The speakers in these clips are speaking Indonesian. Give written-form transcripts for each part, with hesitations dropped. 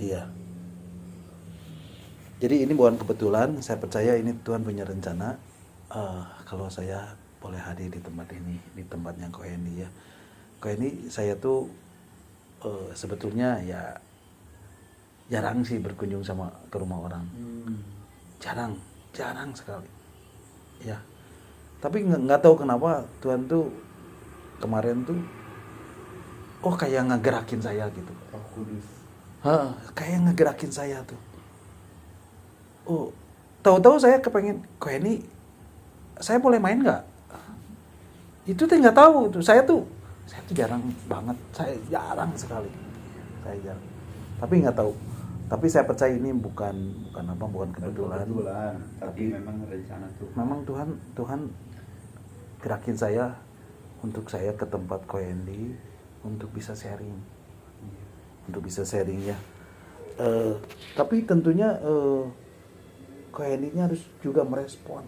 Iya. Jadi ini bukan kebetulan, saya percaya ini Tuhan punya rencana. Kalau saya boleh hadir di tempat ini, di tempatnya Ko Hendy ya. Ko Hendy saya tuh sebetulnya ya jarang sih berkunjung ke rumah orang. Jarang sekali. Ya. Tapi nggak tahu kenapa Tuhan tuh kemarin tuh kayak ngegerakin saya gitu. Roh Kudus. Kayak ngegerakin saya tuh. Tahu-tahu saya kepengen, kok ini saya boleh main nggak? Itu tuh nggak tahu tuh. Saya tuh jarang banget. Saya jarang sekali. Saya jarang. Tapi nggak tahu. Tapi saya percaya ini bukan kebetulan. Tapi memang rencana Tuhan. Memang Tuhan gerakin saya untuk saya ke tempat Ko Hendy untuk bisa sharing. Untuk bisa sharing ya. Tapi tentunya Ko Hendy-nya harus juga merespon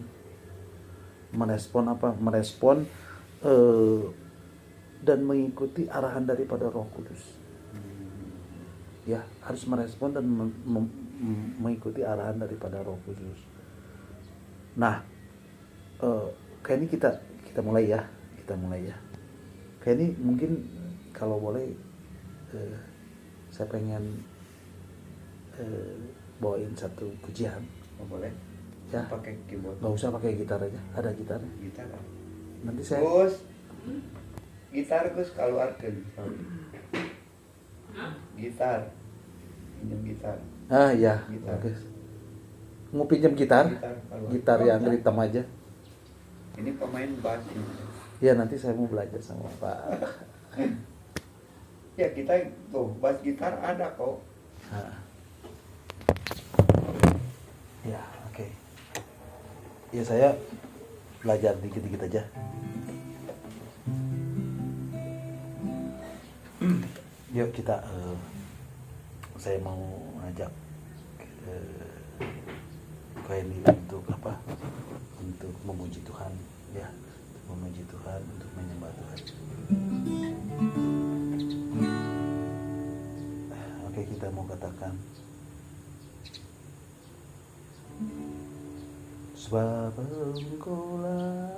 dan mengikuti arahan daripada Roh Kudus. Ya, harus merespon dan mengikuti arahan daripada Roh Kudus. Nah, kayak ini kita mulai ya. Kayak ini mungkin kalau boleh saya pengen bawain satu pujian. Boleh? Ya. Pakai keyboard. Nggak usah pakai gitar aja, ada gitar. Gitar. Nanti saya. Gus, gitar Gus keluarkan. Gitar, pinjam gitar. Ya, Gitar. bagus. Mau pinjam gitar? Gitar yang hitam aja. Ini pemain bass ini. Ya nanti saya mau belajar sama Pak. Ya kita tuh bass gitar ada kok. Ya, oke. Ya saya belajar dikit-dikit aja. Yuk kita, saya mau ngajak Ko Hendy untuk apa? Untuk memuji Tuhan, ya, untuk memuji Tuhan, untuk menyembah Tuhan. Oke, kita mau katakan. Sebab Engkaulah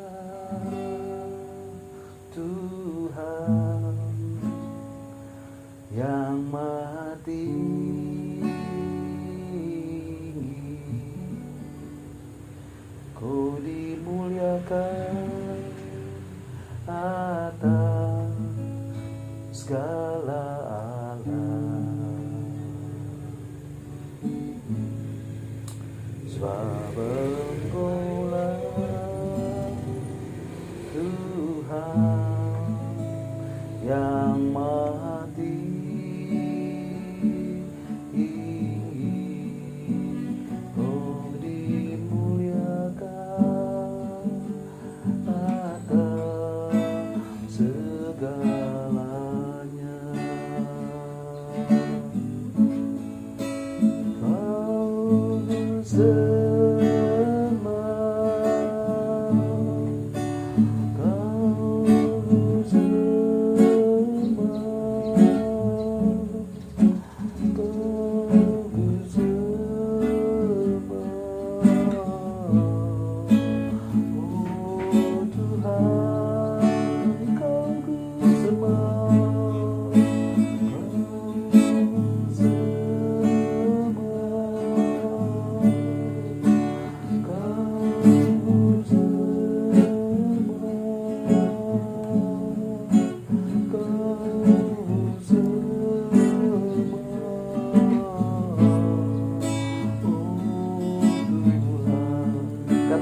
Tuhan yang Maha Tinggi, Kau dimuliakan atas segala alam. Sebab Engkaulah Tuhan yang Maha Tinggi, Kau dimuliakan atas segalanya. Kau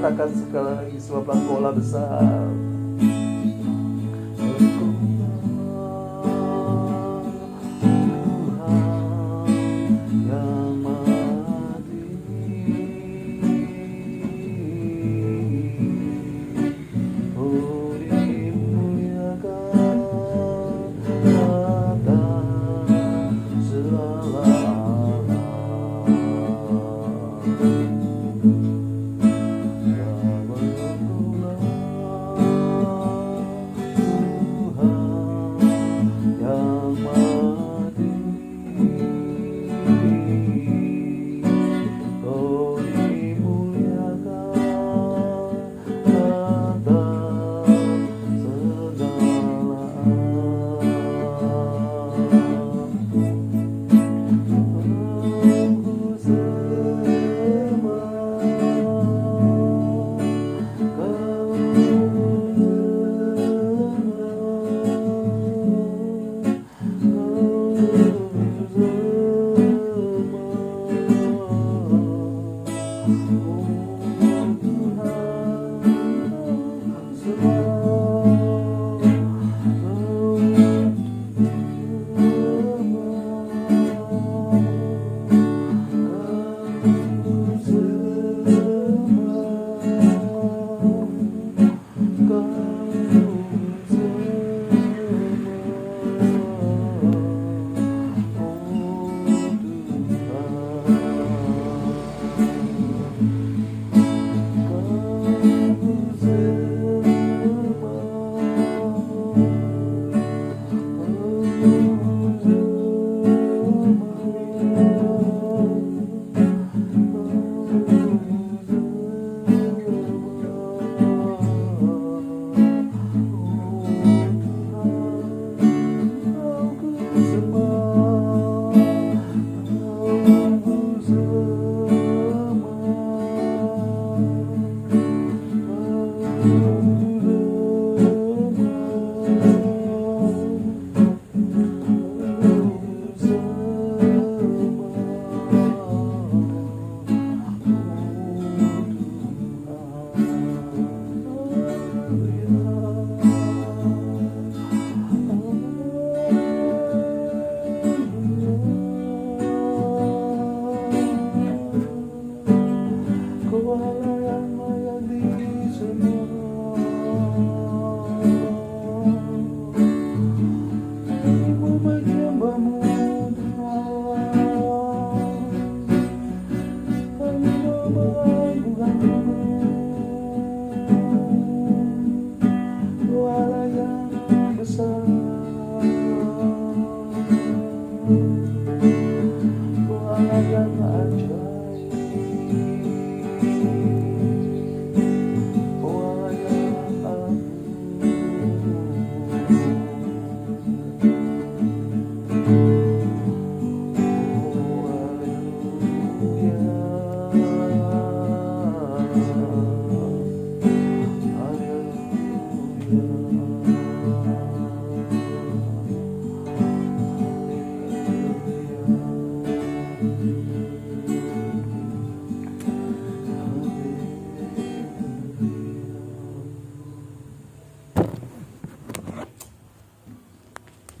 katakan sekali lagi, sebab Engkaulah besar.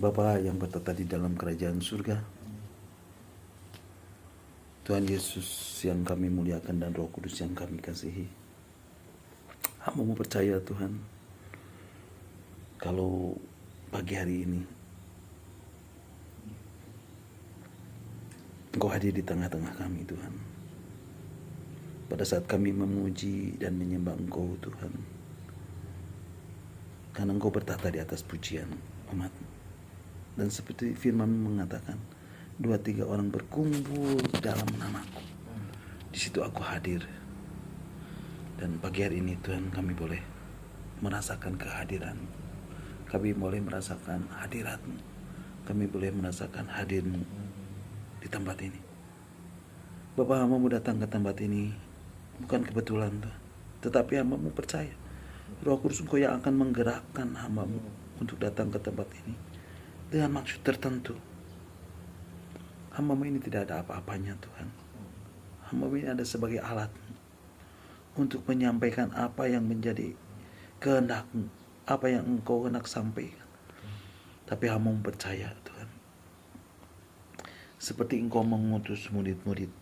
Bapa yang bertata di dalam kerajaan surga, Tuhan Yesus yang kami muliakan dan Roh Kudus yang kami kasihi, hamba-Mu percaya Tuhan, kalau pagi hari ini Engkau hadir di tengah-tengah kami Tuhan. Pada saat kami memuji dan menyembah Engkau Tuhan, karena Engkau bertata di atas pujian umat-Mu. Dan seperti firman mengatakan, 2-3 orang berkumpul dalam nama-Ku, di situ Aku hadir. Dan pagi hari ini Tuhan, kami boleh merasakan kehadiran-Mu. Kami boleh merasakan hadirat-Mu. Kami boleh merasakan hadir-Mu di tempat ini. Bapa, hamba-Mu datang ke tempat ini bukan kebetulan Tuhan, tetapi hamba-Mu percaya Roh Kudus Engkau yang akan menggerakkan hamba-Mu untuk datang ke tempat ini dengan maksud tertentu. Hamba-Mu ini tidak ada apa-apanya Tuhan. Hamba-Mu ini ada sebagai alat untuk menyampaikan apa yang menjadi kehendak-Mu, apa yang Engkau hendak sampaikan. Tapi hamba-Mu percaya Tuhan, seperti Engkau mengutus murid-murid,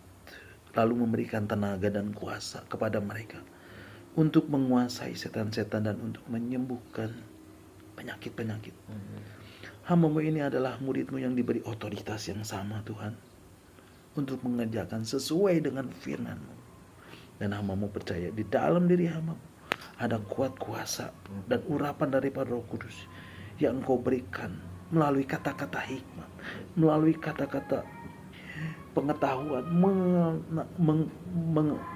lalu memberikan tenaga dan kuasa kepada mereka untuk menguasai setan-setan dan untuk menyembuhkan penyakit-penyakit. Hamba-Mu ini adalah murid-Mu yang diberi otoritas yang sama Tuhan, untuk mengerjakan sesuai dengan firman-Mu. Dan hamba-Mu percaya di dalam diri hamba-Mu ada kuat kuasa dan urapan daripada Roh Kudus yang Engkau berikan melalui kata-kata hikmat, melalui kata-kata pengetahuan,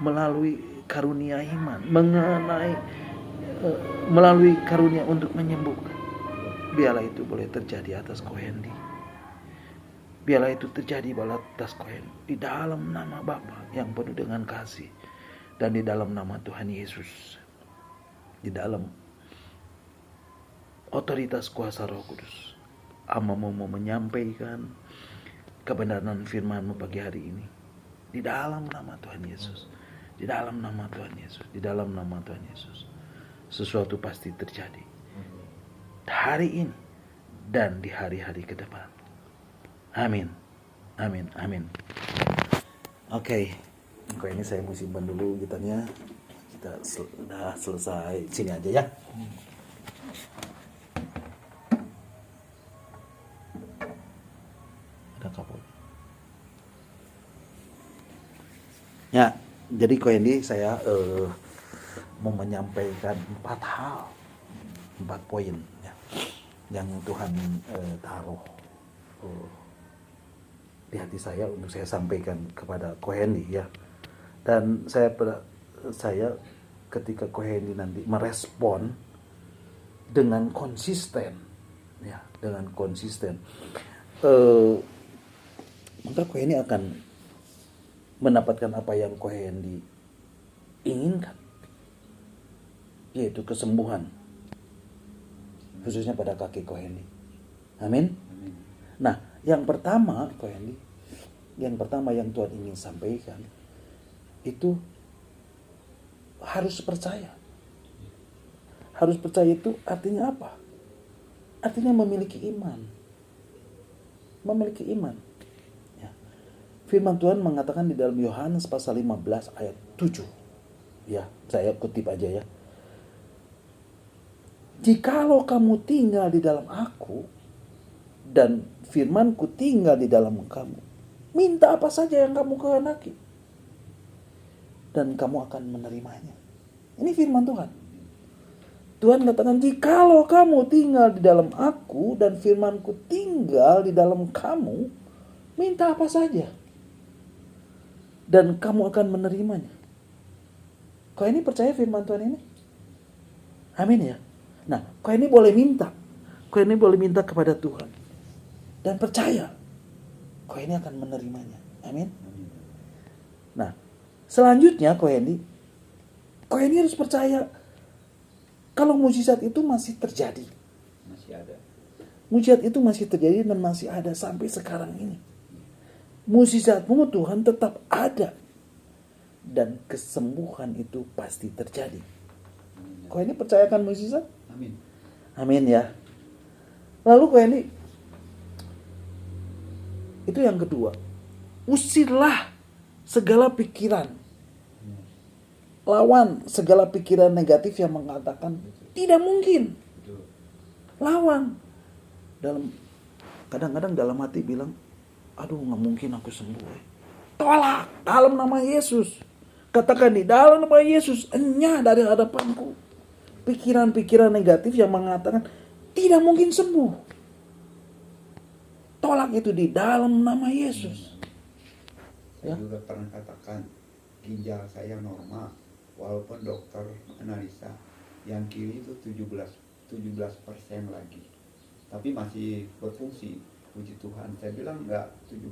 melalui karunia iman, melalui karunia untuk menyembuhkan. Biarlah itu boleh terjadi atas Ko Hendy Biarlah itu terjadi atas Kohen di dalam nama Bapa yang penuh dengan kasih dan di dalam nama Tuhan Yesus. Di dalam otoritas kuasa Roh Kudus. Hamba mau menyampaikan kebenaran firman-Mu pagi hari ini. Di dalam nama Tuhan Yesus. Di dalam nama Tuhan Yesus. Di dalam nama Tuhan Yesus. Sesuatu pasti terjadi. Hari ini dan di hari-hari ke depan. Amin. Amin. Amin. Oke. Kok ini saya mau simpan dulu gitarnya. Kita sudah selesai. Sini aja ya. Ada kapal. Ya, jadi kok ini saya mau menyampaikan 4 hal. 4 poin ya, yang Tuhan taruh di hati saya untuk saya sampaikan kepada Kohendi ya. Dan saya ketika Kohendi nanti merespon dengan konsisten ya, dengan konsisten maka Kohendi akan mendapatkan apa yang Kohendi inginkan, yaitu kesembuhan khususnya pada kaki Kohendi. Amin. Nah, yang pertama Kohendi, yang pertama yang Tuhan ingin sampaikan itu harus percaya. Harus percaya itu artinya apa? Artinya memiliki iman. Memiliki iman. Ya. Firman Tuhan mengatakan di dalam Yohanes pasal 15 ayat 7. Ya, saya kutip aja ya. Jikalau kamu tinggal di dalam aku dan firmanku tinggal di dalam kamu, minta apa saja yang kamu kehendaki dan kamu akan menerimanya. Ini firman Tuhan. Tuhan katakan, jikalau kamu tinggal di dalam aku dan firmanku tinggal di dalam kamu, minta apa saja dan kamu akan menerimanya. Kau ini percaya firman Tuhan ini? Amin ya. Nah, kau ini boleh minta. Kau ini boleh minta kepada Tuhan. Dan percaya. Kau ini akan menerimanya. Amin. Nah, selanjutnya kau ini harus percaya kalau mukjizat itu masih terjadi. Masih ada. Mukjizat itu masih terjadi dan masih ada sampai sekarang ini. Mukjizatmu Tuhan tetap ada. Dan kesembuhan itu pasti terjadi. Kau ini percayakan mukjizat? Amin. Amin ya. Lalu kau ini, itu yang kedua. Usirlah segala pikiran. Lawan segala pikiran negatif yang mengatakan tidak mungkin. Lawan. Kadang-kadang dalam hati bilang, aduh gak mungkin aku sembuh. Tolak dalam nama Yesus. Katakan di dalam nama Yesus, enyah dari hadapanku pikiran-pikiran negatif yang mengatakan tidak mungkin sembuh. Tolak itu di dalam nama Yesus. Saya juga pernah katakan ginjal saya normal, walaupun dokter analisa yang kiri itu 17% lagi, tapi masih berfungsi. Puji Tuhan. Saya bilang enggak 17,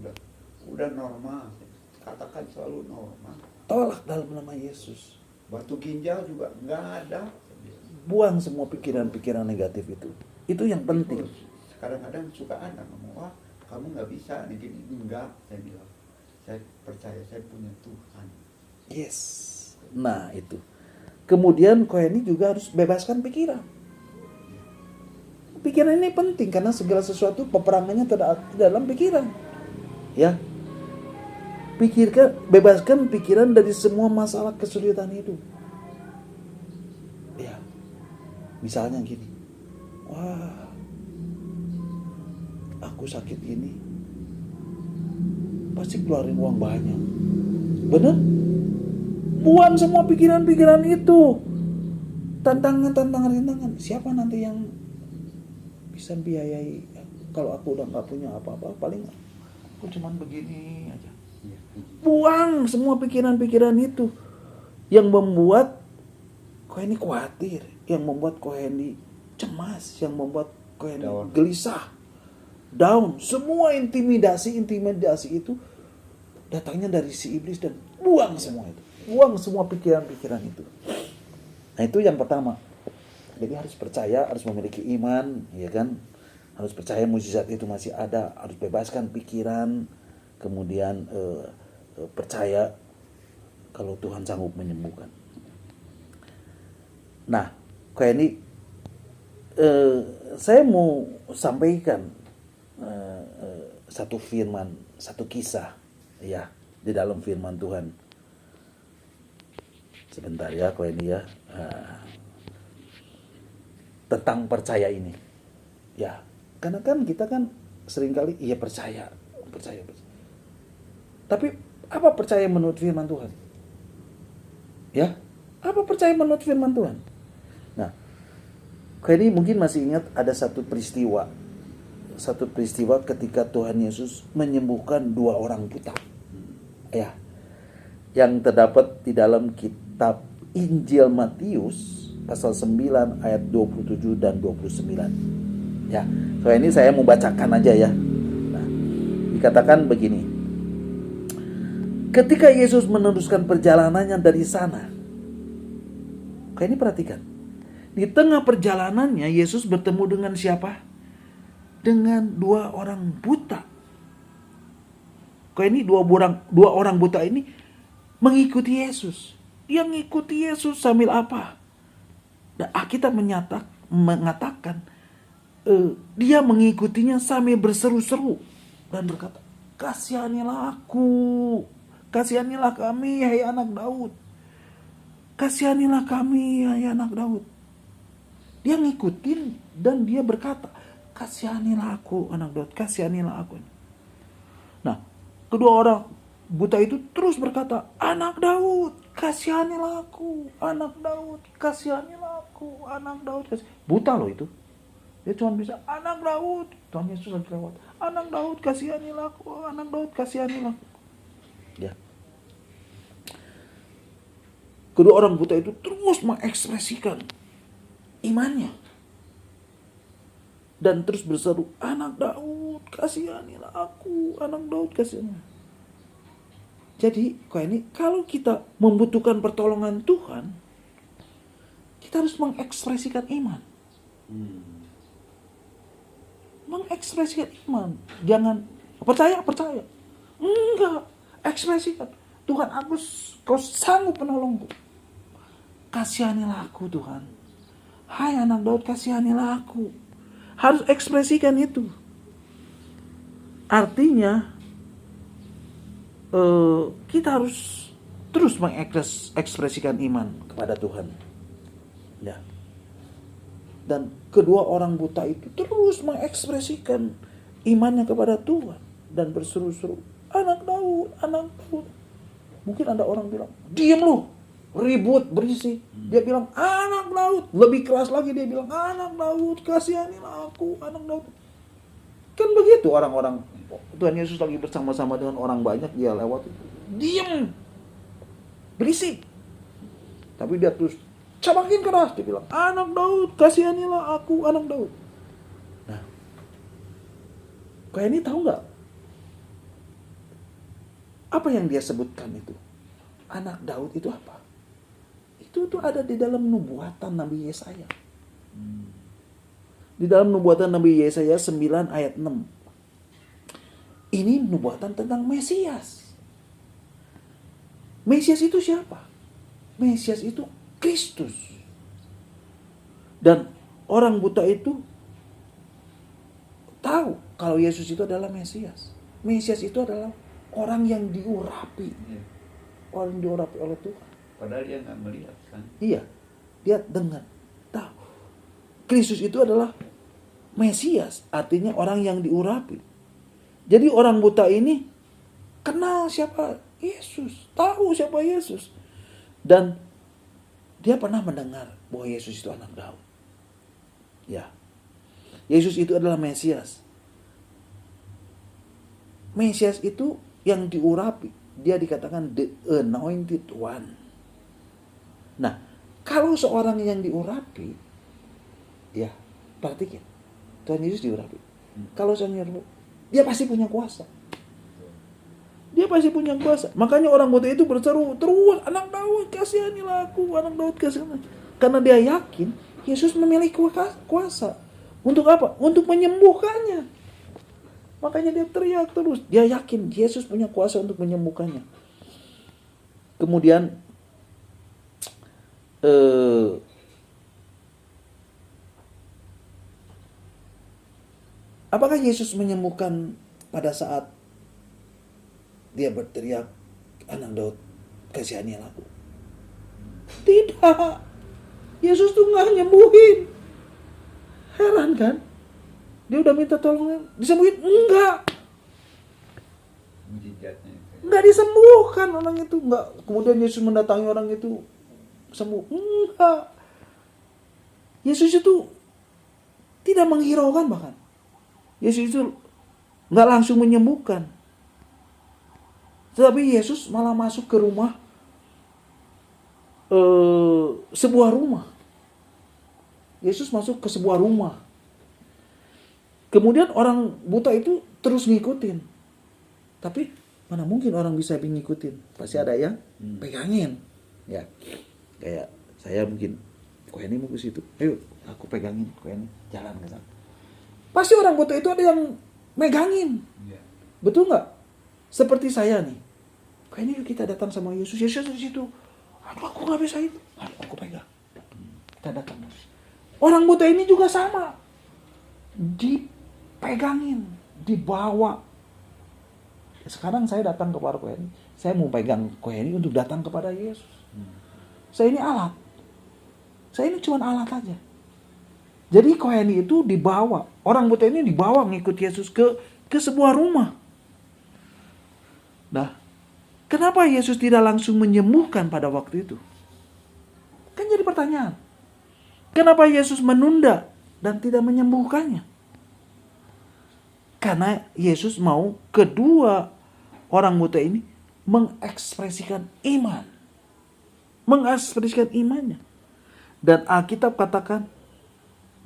udah normal. Katakan selalu normal. Tolak dalam nama Yesus. Batu ginjal juga enggak ada. Buang semua pikiran-pikiran negatif itu. Itu yang penting. Kadang-kadang suka ada ngomong, wah kamu nggak bisa nih gini. Enggak, saya bilang. Saya percaya saya punya Tuhan. Yes. Nah itu. Kemudian kau ini juga harus bebaskan pikiran. Pikiran ini penting karena segala sesuatu peperangannya dalam pikiran. Ya. Bebaskan pikiran dari semua masalah kesulitan hidup. Ya. Misalnya gini. Wah. Aku sakit ini. Pasti keluarin uang banyak. Bener? Buang semua pikiran-pikiran itu. Tantangan. Siapa nanti yang bisa biayai? Kalau aku udah gak punya apa-apa, paling aku cuman begini aja. Buang semua pikiran-pikiran itu. Yang membuat kau ini khawatir. Yang membuat kau ini cemas. Yang membuat kau ini gelisah. down. Semua intimidasi itu datangnya dari si iblis, dan buang semua itu. Buang semua pikiran-pikiran itu. Nah, itu yang pertama. Jadi harus percaya, harus memiliki iman, ya kan? Harus percaya mukjizat itu masih ada, harus bebaskan pikiran, kemudian percaya kalau Tuhan sanggup menyembuhkan. Nah, kayak ini saya mau sampaikan satu firman, satu kisah ya di dalam firman Tuhan. Sebentar ya, kayak ini ya. Tentang percaya ini. Ya, karena kan kita kan seringkali iya percaya. Tapi apa percaya menurut firman Tuhan? Ya, apa percaya menurut firman Tuhan? Nah, kayak ini mungkin masih ingat ada satu peristiwa ketika Tuhan Yesus menyembuhkan 2 orang buta. Ya, yang terdapat di dalam kitab Injil Matius pasal 9 ayat 27 dan 29. Ya, so ini saya mau bacakan aja ya. Nah, dikatakan begini. Ketika Yesus meneruskan perjalanannya dari sana. Kayak ini perhatikan. Di tengah perjalanannya Yesus bertemu dengan siapa? Dengan 2 orang buta. Kayak ini dua orang buta ini mengikuti Yesus. Dia mengikuti Yesus sambil apa? Dan Alkitab mengatakan dia mengikutinya sambil berseru-seru dan berkata, "Kasihanilah aku, kasihanilah kami, hai anak Daud. Kasihanilah kami, hai anak Daud." Dia ngikutin dan dia berkata, "Kasihanilah aku, anak Daud, kasihanilah aku." Nah, kedua orang buta itu terus berkata, "Anak Daud, kasihanilah aku, anak Daud, kasihanilah aku, anak Daud." Buta loh itu. Dia cuma bisa, "Anak Daud." Tuhan Yesus lagi lewat, "Anak Daud, kasihanilah aku, anak Daud, kasihanilah aku." Ya. Kedua orang buta itu terus mengekspresikan imannya. Dan terus berseru, "Anak Daud, kasihanilah aku, anak Daud, kasihanilah." Jadi, kalau kita membutuhkan pertolongan Tuhan, kita harus mengekspresikan iman. Mengekspresikan iman. Jangan percaya. Enggak, ekspresikan. "Tuhan, kau sanggup menolongku. Kasihanilah aku, Tuhan. Hai anak Daud, kasihanilah aku." Harus ekspresikan itu. Artinya kita harus terus mengekspresikan iman kepada Tuhan. Ya. Dan kedua orang buta itu terus mengekspresikan imannya kepada Tuhan dan berseru-seru, "Anak Daud, anak Daud." Mungkin ada orang bilang, "Diam lu, ribut, berisik." Dia bilang, "Anak Daud." Lebih keras lagi dia bilang, "Anak Daud, kasihanilah aku, anak Daud." Kan begitu orang-orang. Tuhan Yesus lagi bersama-sama dengan orang banyak, dia lewat, "Diam, berisik." Tapi dia terus makin keras, dia bilang, "Anak Daud, kasihanilah aku, anak Daud." Nah, kayak ini tahu nggak apa yang dia sebutkan itu? Anak Daud itu apa? Itu ada di dalam nubuatan Nabi Yesaya. Di dalam nubuatan Nabi Yesaya 9 ayat 6. Ini nubuatan tentang Mesias. Mesias itu siapa? Mesias itu Kristus. Dan orang buta itu tahu kalau Yesus itu adalah Mesias. Mesias itu adalah orang yang diurapi. Orang yang diurapi oleh Tuhan. Padahal dia nggak melihat kan? Iya, dia dengar, tahu. Kristus itu adalah Mesias, artinya orang yang diurapi. Jadi orang buta ini kenal siapa Yesus, tahu siapa Yesus. Dan dia pernah mendengar bahwa Yesus itu anak Daud. Ya. Yesus itu adalah Mesias. Mesias itu yang diurapi. Dia dikatakan the anointed one. Nah, kalau seorang yang diurapi, ya, perhatikan. Tuhan Yesus diurapi. Kalau sang roh, dia pasti punya kuasa. Dia pasti punya kuasa. Makanya orang buta itu berseru terus, anak Daud kasihanilah aku, anak Daud kasihanilah. Karena dia yakin Yesus memiliki kuasa. Untuk apa? Untuk menyembuhkannya. Makanya dia teriak terus. Dia yakin Yesus punya kuasa untuk menyembuhkannya. Kemudian apakah Yesus menyembuhkan pada saat dia berteriak, anak Daud kasihanilah aku? Tidak. Yesus tuh nggak nyembuhin. Heran kan? Dia udah minta tolong disembuhin, enggak. Mujizatnya itu. Enggak disembuhkan orang itu, enggak. Kemudian Yesus mendatangi orang itu sembuh, enggak. Yesus itu tidak menghiraukan bahkan. Yesus itu enggak langsung menyembuhkan. Tetapi Yesus malah masuk ke rumah, sebuah rumah. Yesus masuk ke sebuah rumah. Kemudian orang buta itu terus ngikutin. Tapi mana mungkin orang bisa ngikutin? Pasti ada yang pegangin. Ya, kayak saya mungkin, kok ini mau ke situ. Ayo, aku pegangin, kok ini jalan ke sana. Pasti orang buta itu ada yang megangin. Ya. Betul nggak? Seperti saya nih. Kok ini kita datang sama Yesus. Yesus di situ. Aduh, aku nggak bisa itu. Aduh, aku pegang. Kita datang. Orang buta ini juga sama. Dipegangin, dibawa. Sekarang saya datang kepada kue ini. Saya mau pegang kue ini untuk datang kepada Yesus. Saya ini alat. Saya ini cuma alat aja. Jadi kue ini itu dibawa. Orang buta ini dibawa ngikut Yesus ke sebuah rumah. Nah, kenapa Yesus tidak langsung menyembuhkan pada waktu itu? Kan jadi pertanyaan. Kenapa Yesus menunda dan tidak menyembuhkannya? Karena Yesus mau kedua orang buta ini mengekspresikan iman. Mengekspresikan imannya. Dan Alkitab katakan,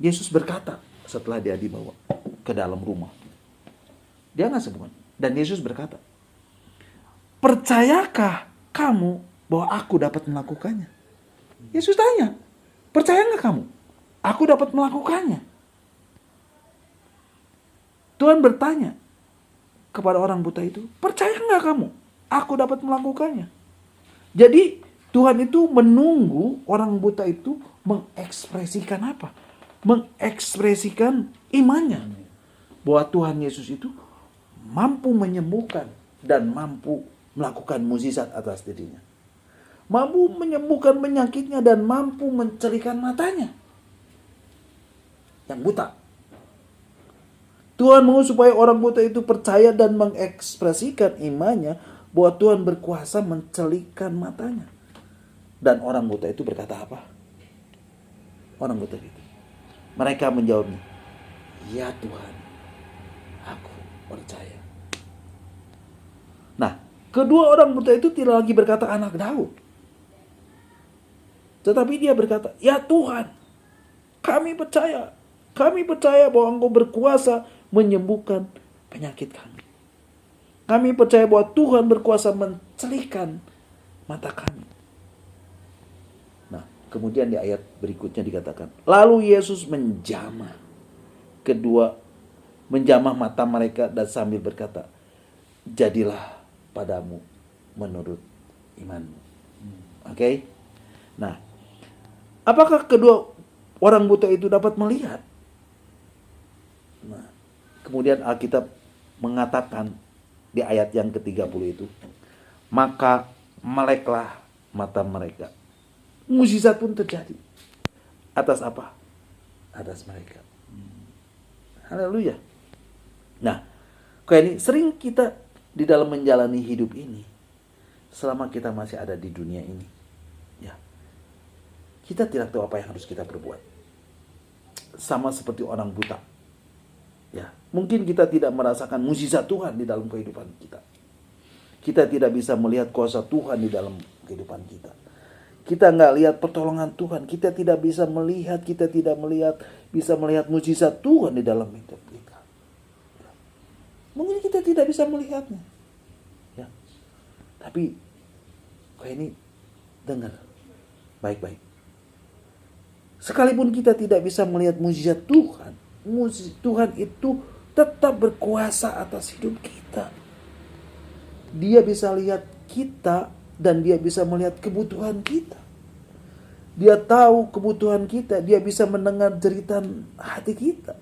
Yesus berkata setelah dia dibawa ke dalam rumah. Dia nggak sembuhkan. Dan Yesus berkata, percayakah kamu bahwa aku dapat melakukannya? Yesus tanya, percaya nggak kamu? Aku dapat melakukannya. Tuhan bertanya kepada orang buta itu, percaya nggak kamu? Aku dapat melakukannya. Jadi Tuhan itu menunggu orang buta itu mengekspresikan apa? Mengekspresikan imannya. Bahwa Tuhan Yesus itu mampu menyembuhkan dan mampu melakukan mukjizat atas dirinya. Mampu menyembuhkan penyakitnya dan mampu mencerikan matanya. Yang buta. Tuhan mau supaya orang buta itu percaya dan mengekspresikan imannya bahwa Tuhan berkuasa mencelikan matanya. Dan orang buta itu berkata apa? Orang buta itu. Mereka menjawabnya, ya Tuhan, aku percaya. Nah, kedua orang buta itu tidak lagi berkata anak Daud. Tetapi dia berkata, ya Tuhan, kami percaya. Kami percaya bahwa Engkau berkuasa menyembuhkan penyakit kami. Kami percaya bahwa Tuhan berkuasa mencelikan mata kami. Nah, kemudian di ayat berikutnya dikatakan, lalu Yesus menjamah mata mereka dan sambil berkata, jadilah padamu menurut imanmu. Oke? Nah, apakah kedua orang buta itu dapat melihat? Nah, kemudian Alkitab mengatakan di ayat yang ke-30 itu, maka meleklah mata mereka. Mukjizat pun terjadi. Atas apa? Atas mereka. Haleluya. Nah, kayak ini sering kita di dalam menjalani hidup ini, selama kita masih ada di dunia ini, ya, kita tidak tahu apa yang harus kita perbuat. Sama seperti orang buta. Ya, mungkin kita tidak merasakan mukjizat Tuhan di dalam kehidupan kita. Kita tidak bisa melihat kuasa Tuhan di dalam kehidupan kita. Kita nggak lihat pertolongan Tuhan. Kita tidak bisa melihat, bisa melihat mukjizat Tuhan di dalam hidup kita. Mungkin kita tidak bisa melihatnya. Ya. Tapi kok ini dengar baik-baik. Sekalipun kita tidak bisa melihat mukjizat Tuhan, Tuhan itu tetap berkuasa atas hidup kita. Dia bisa lihat kita dan dia bisa melihat kebutuhan kita. Dia tahu kebutuhan kita, dia bisa mendengar jeritan hati kita.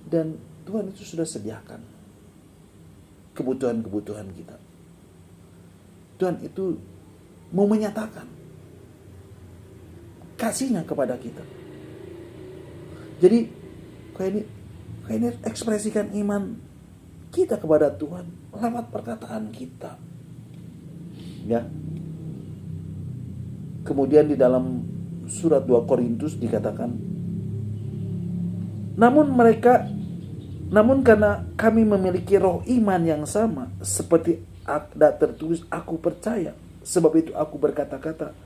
Dan Tuhan itu sudah sediakan kebutuhan-kebutuhan kita. Tuhan itu mau menyatakan kasihnya kepada kita. Jadi kayak ini ekspresikan iman kita kepada Tuhan lewat perkataan kita. Ya. Kemudian di dalam surat 2 Korintus dikatakan, namun karena kami memiliki roh iman yang sama, seperti ada tertulis, aku percaya, sebab itu aku berkata-kata,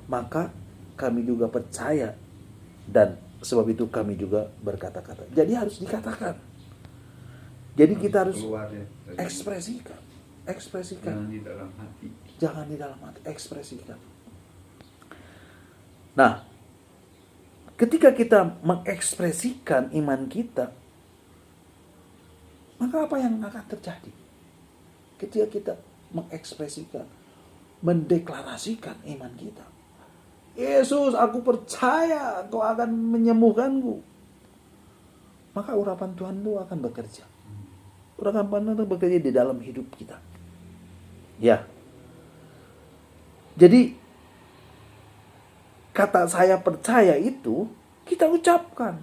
maka kami juga percaya, dan sebab itu kami juga berkata-kata. Jadi harus dikatakan. Jadi kita harus ekspresikan. Jangan di dalam hati. Jangan di dalam hati, ekspresikan. Nah, ketika kita mengekspresikan iman kita, maka apa yang akan terjadi? Ketika kita mengekspresikan, mendeklarasikan iman kita. Yesus, aku percaya Kau akan menyembuhkanku. Maka urapan Tuhan itu akan bekerja. Urapan Tuhan itu bekerja di dalam hidup kita. Ya. Jadi, kata saya percaya itu kita ucapkan.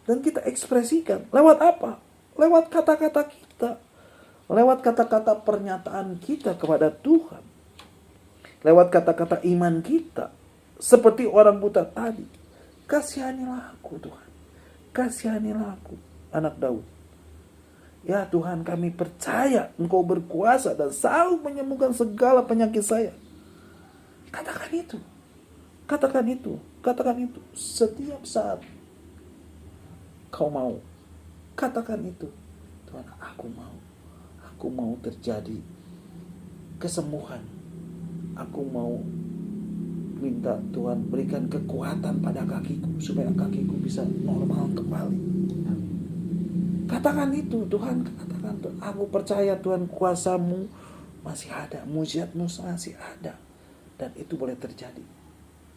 Dan kita ekspresikan. Lewat apa? Lewat kata-kata kita. Lewat kata-kata pernyataan kita kepada Tuhan. Lewat kata-kata iman kita. Seperti orang buta tadi. Kasihanilah aku Tuhan. Kasihanilah aku, anak Daud. Ya Tuhan, kami percaya Engkau berkuasa dan sanggup menyembuhkan segala penyakit saya. Katakan itu. Katakan itu. Katakan itu. Setiap saat kau mau. Katakan itu. Tuhan, aku mau. Aku mau terjadi kesembuhan. Aku mau minta Tuhan berikan kekuatan pada kakiku supaya kakiku bisa normal kembali. Katakan itu, Tuhan, katakan, aku percaya Tuhan, kuasa-Mu masih ada, mujizat-Mu masih ada, dan itu boleh terjadi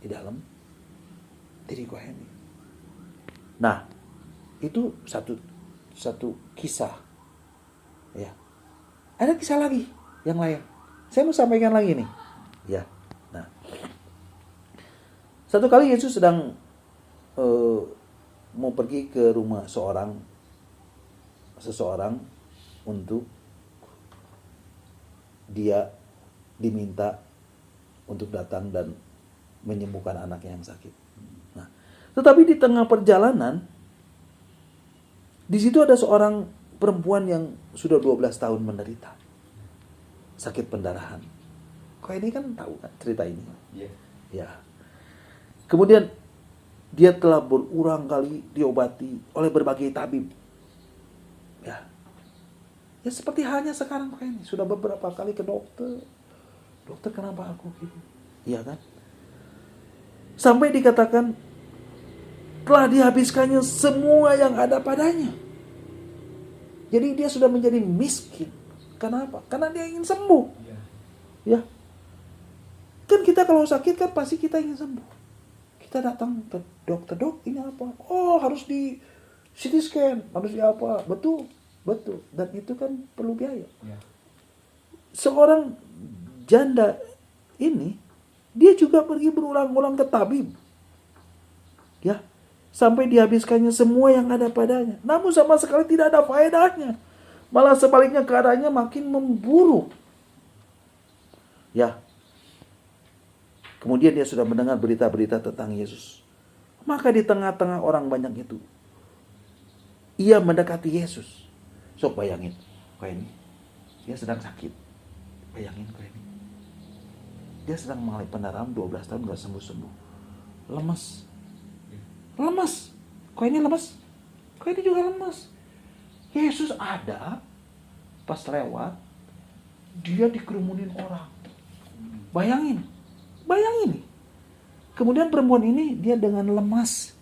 di dalam diriku ini. Nah, itu satu kisah, ya. Ada kisah lagi yang lain. Saya mau sampaikan lagi nih, ya. Nah, satu kali Yesus sedang mau pergi ke rumah seseorang untuk dia diminta untuk datang dan menyembuhkan anaknya yang sakit. Nah, tetapi di tengah perjalanan, di situ ada seorang perempuan yang sudah 12 tahun menderita sakit pendarahan. Kok ini kan tahu kan cerita ini? Iya. Ya. Kemudian dia telah berulang kali diobati oleh berbagai tabib. Ya. Ya seperti halnya sekarang kayak ini. Sudah beberapa kali ke dokter. Dokter, kenapa aku gitu? Iya kan? Sampai dikatakan telah dihabiskannya semua yang ada padanya. Jadi dia sudah menjadi miskin. Kenapa? Karena dia ingin sembuh. Ya. Kan kita kalau sakit kan pasti kita ingin sembuh. Kita datang ke dokter, dok ini apa? Oh, harus di CT scan, harus di apa? Betul. Dan itu kan perlu biaya. Ya. Seorang janda ini, dia juga pergi berulang-ulang ke tabib. Ya, sampai dihabiskannya semua yang ada padanya. Namun sama sekali tidak ada faedahnya. Malah sebaliknya keadaannya makin memburuk. Ya. Kemudian dia sudah mendengar berita-berita tentang Yesus. Maka di tengah-tengah orang banyak itu, ia mendekati Yesus. Sok bayangin, kayak ini. Dia sedang sakit. Bayangin kayak ini. Dia sedang mengalami pendarahan 12 tahun gak sembuh-sembuh. Lemas. Kok ini lemas? Kok ini juga lemas. Yesus ada, pas lewat, dia dikerumunin orang. Bayangin nih. Kemudian perempuan ini dia dengan lemas,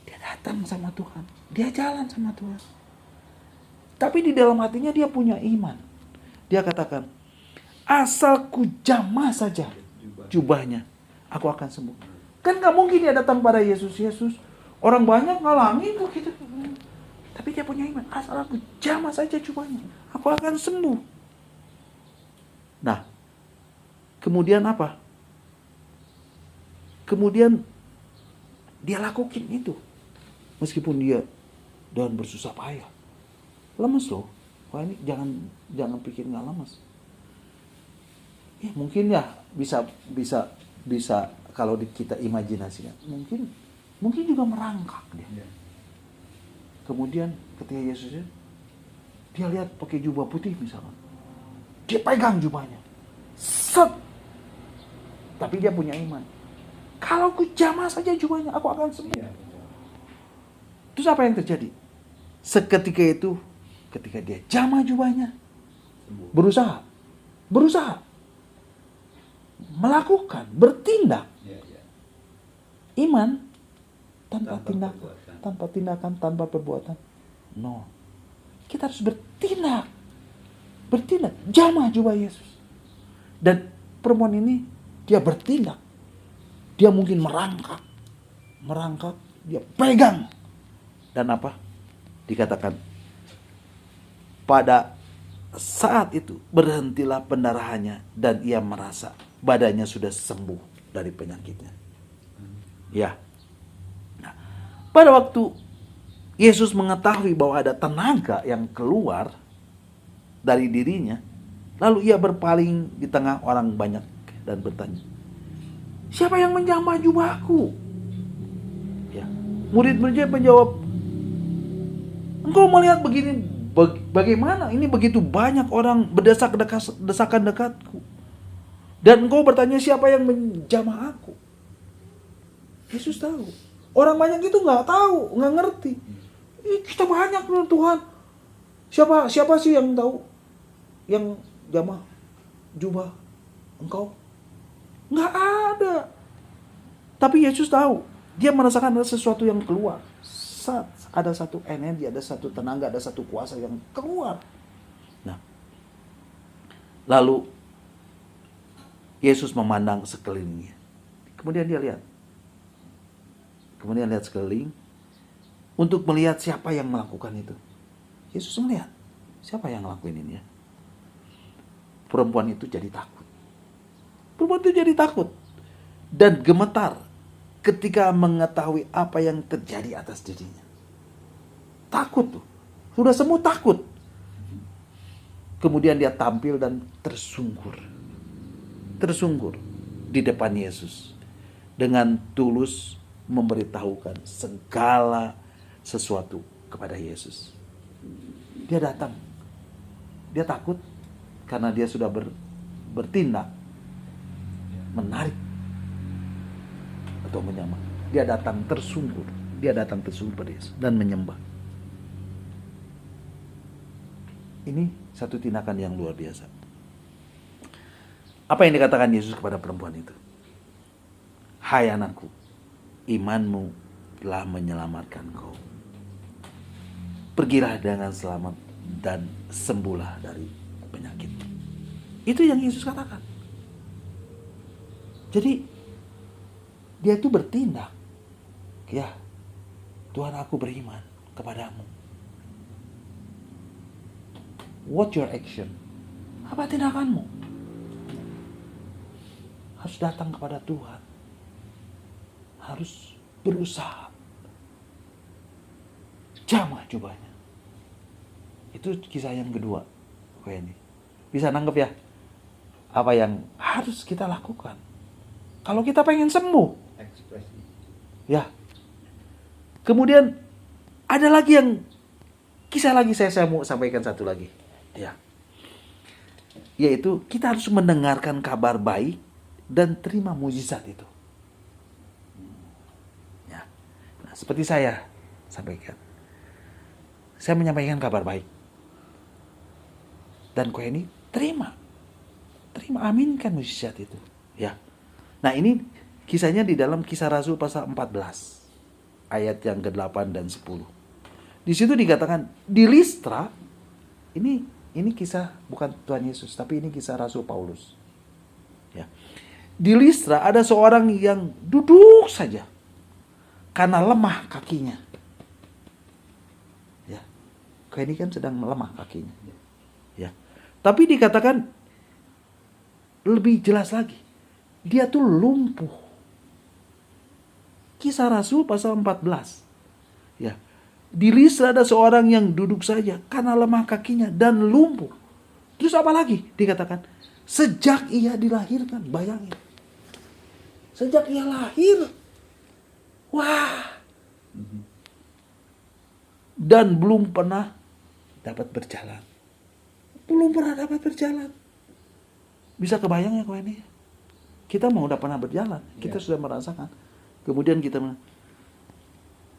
dia datang sama Tuhan, dia jalan sama Tuhan. Tapi di dalam hatinya dia punya iman. Dia katakan, asal ku jamah saja jubahnya, aku akan sembuh. Kan gak mungkin dia datang pada Yesus. Orang banyak ngalangin kok gitu. Tapi dia punya iman, asal aku jamah saja jubahnya, aku akan sembuh. Nah, kemudian apa? Kemudian dia lakukan itu. Meskipun dia dan bersusah payah. Lemes loh. Wah, ini jangan pikir nggak lemes. Mungkin ya bisa kalau kita imajinasikan. Mungkin juga merangkak dia. Kemudian ketika Yesus dia lihat pakai jubah putih misalnya. Dia pegang jubahnya. Set. Tapi dia punya iman. Kalau ku jamah saja jubahnya, aku akan sembuh. Terus apa yang terjadi? Seketika itu, ketika dia jamah jubahnya, berusaha melakukan, bertindak. Iman tanpa tindakan, tanpa perbuatan. No. Kita harus bertindak, jamah jubah Yesus. Dan perempuan ini dia bertindak. Dia mungkin merangkak, dia pegang. Dan apa? Dikatakan, pada saat itu berhentilah pendarahannya dan ia merasa badannya sudah sembuh dari penyakitnya. Ya. Nah, pada waktu Yesus mengetahui bahwa ada tenaga yang keluar dari dirinya, lalu ia berpaling di tengah orang banyak dan bertanya, siapa yang menjamah jubahku? Ya. Murid-muridnya menjawab, engkau melihat begini, bagaimana? Ini begitu banyak orang berdesakan dekatku. Dan engkau bertanya siapa yang menjamah aku? Yesus tahu. Orang banyak itu nggak tahu, nggak ngerti. Kita banyak loh Tuhan. Siapa sih yang tahu? Yang jamah jubah engkau? Nggak ada. Tapi Yesus tahu. Dia merasakan ada sesuatu yang keluar. Ada satu energi, ada satu tenaga, ada satu kuasa yang keluar. Nah, lalu Yesus memandang sekelilingnya. Kemudian dia lihat. Sekeliling untuk melihat siapa yang melakukan itu. Yesus melihat siapa yang ngelakuin ini ya. Perempuan itu jadi takut. Dan gemetar ketika mengetahui apa yang terjadi atas dirinya. Takut tuh. Sudah semua takut. Kemudian dia tampil dan tersungkur di depan Yesus. Dengan tulus memberitahukan segala sesuatu kepada Yesus. Dia datang. Dia takut karena dia sudah bertindak menarik atau menyamar. Dia datang tersungkur pada Yesus dan menyembah. Ini satu tindakan yang luar biasa. Apa yang dikatakan Yesus kepada perempuan itu? Hai anakku, imanmu telah menyelamatkan kau. Pergilah dengan selamat dan sembuhlah dari penyakit. Itu yang Yesus katakan. Jadi dia itu bertindak. Ya, Tuhan aku beriman kepadamu. What your action? Apa tindakanmu? Harus datang kepada Tuhan. Harus berusaha. Jamah jubahnya. Itu kisah yang kedua. Ini bisa nangkep ya? Apa yang harus kita lakukan? Kalau kita pengen sembuh. Ekspresi. Ya. Kemudian ada lagi yang kisah lagi saya mau sampaikan satu lagi. Ya. Yaitu kita harus mendengarkan kabar baik dan terima mujizat itu. Ya. Nah, seperti saya sampaikan. saya menyampaikan kabar baik. Dan kau ini terima, aminkan mujizat itu. Ya. Nah ini kisahnya di dalam Kisah Rasul pasal 14 ayat yang ke-8 dan 10. Di situ dikatakan di Listra, ini kisah bukan Tuhan Yesus, tapi ini kisah Rasul Paulus. Ya. Di Listra ada seorang yang duduk saja karena lemah kakinya. Ya. Kau ini kan sedang lemah kakinya. Ya. Tapi dikatakan lebih jelas lagi, dia tuh lumpuh. Kisah Rasul pasal 14. Ya. Di Listra ada seorang yang duduk saja karena lemah kakinya dan lumpuh. Terus apa lagi? Dikatakan sejak ia dilahirkan, bayangin. Sejak ia lahir. Wah. Dan belum pernah dapat berjalan. Belum pernah dapat berjalan. Bisa kebayang ya kau ini? Kita mau udah pernah berjalan, kita sudah merasakan.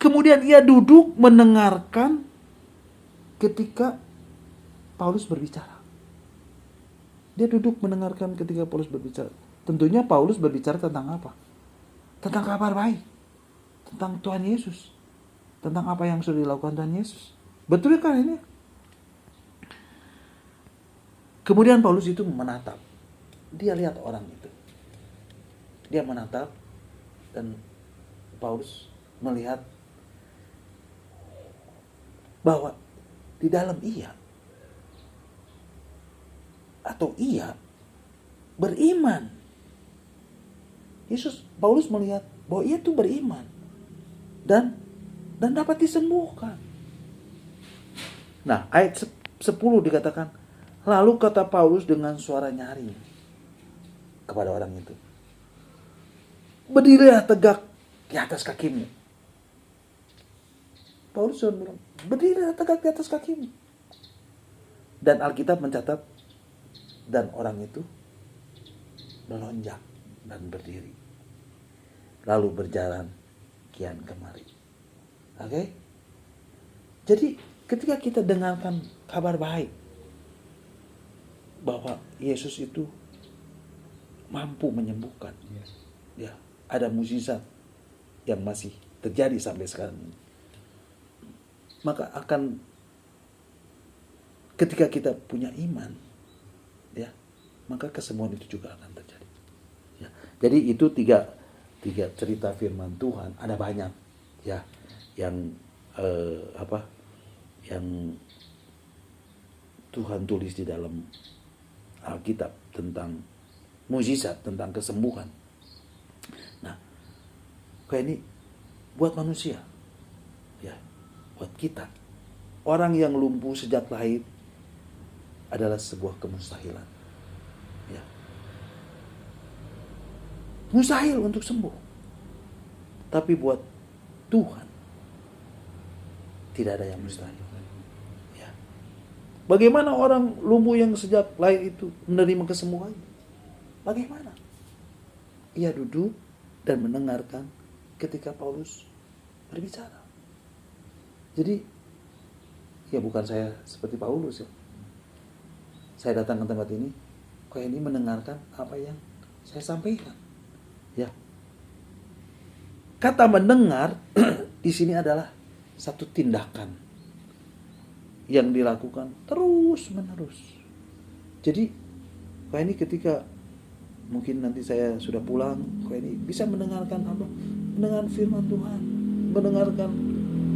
Kemudian ia duduk mendengarkan ketika Paulus berbicara. Dia duduk mendengarkan ketika Paulus berbicara. Tentunya Paulus berbicara tentang apa? Tentang kabar baik. Tentang Tuhan Yesus. Tentang apa yang sudah dilakukan Tuhan Yesus. Betul kan ini? Kemudian Paulus itu menatap. Dia lihat orang itu. Dia menatap dan Paulus melihat bahwa di dalam ia beriman. Paulus melihat bahwa ia itu beriman dan dapat disembuhkan. Nah, ayat 10 dikatakan, lalu kata Paulus dengan suara nyaring kepada orang itu, berdirilah tegak di atas kakimu. Paulus sudah bilang, berdirilah tegak di atas kakimu. Dan Alkitab mencatat, dan orang itu melonjak dan berdiri. Lalu berjalan kian kemari. Oke? Jadi ketika kita dengarkan kabar baik bahwa Yesus itu mampu menyembuhkan. Ya, ada mukjizat yang masih terjadi sampai sekarang ini. Maka akan ketika kita punya iman, ya, maka kesembuhan itu juga akan terjadi. Ya. Jadi itu tiga cerita firman Tuhan, ada banyak ya yang yang Tuhan tulis di dalam Alkitab tentang mukjizat, tentang kesembuhan. Nah, kayak ini buat manusia, ya, buat kita, orang yang lumpuh sejak lahir adalah sebuah kemustahilan. Ya. Mustahil untuk sembuh. Tapi buat Tuhan tidak ada yang mustahil. Ya. Bagaimana orang lumpuh yang sejak lahir itu menerima kesembuhan? Bagaimana? Ia duduk dan mendengarkan ketika Paulus berbicara. Jadi, ya bukan saya seperti Paulus ya. Saya datang ke tempat ini, kok ini mendengarkan apa yang saya sampaikan. Ya. Kata mendengar di sini adalah satu tindakan yang dilakukan terus-menerus. Jadi, kok ini ketika mungkin nanti saya sudah pulang, kok ini bisa mendengarkan apa? Mendengar firman Tuhan, mendengarkan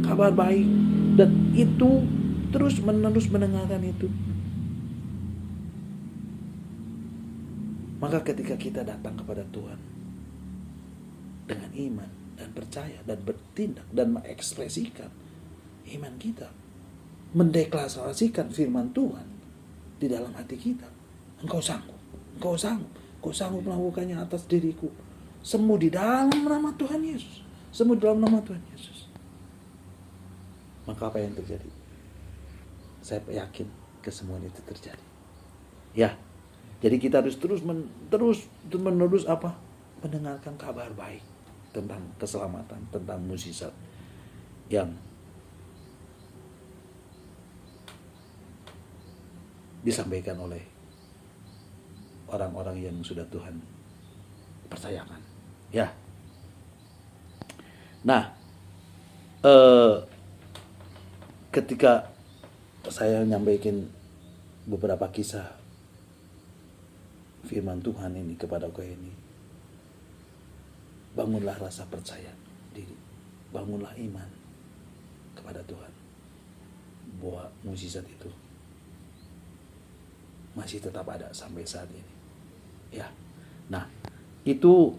kabar baik, dan itu terus-menerus mendengarkan itu. Maka ketika kita datang kepada Tuhan dengan iman dan percaya dan bertindak dan mengekspresikan iman kita, mendeklarasikan firman Tuhan di dalam hati kita, engkau sanggup melakukannya atas diriku. Sembuh di dalam nama Tuhan Yesus. Sembuh di dalam nama Tuhan Yesus. Maka apa yang terjadi? Saya yakin kesembuhan itu terjadi. Ya. Jadi kita harus terus menerus apa? Mendengarkan kabar baik tentang keselamatan, tentang mukjizat yang disampaikan oleh orang-orang yang sudah Tuhan percayakan. Ya. Nah, ketika saya nyampaikan beberapa kisah firman Tuhan ini kepada kau ini, bangunlah rasa percaya diri, bangunlah iman kepada Tuhan bahwa mukjizat itu masih tetap ada sampai saat ini. Ya, nah itu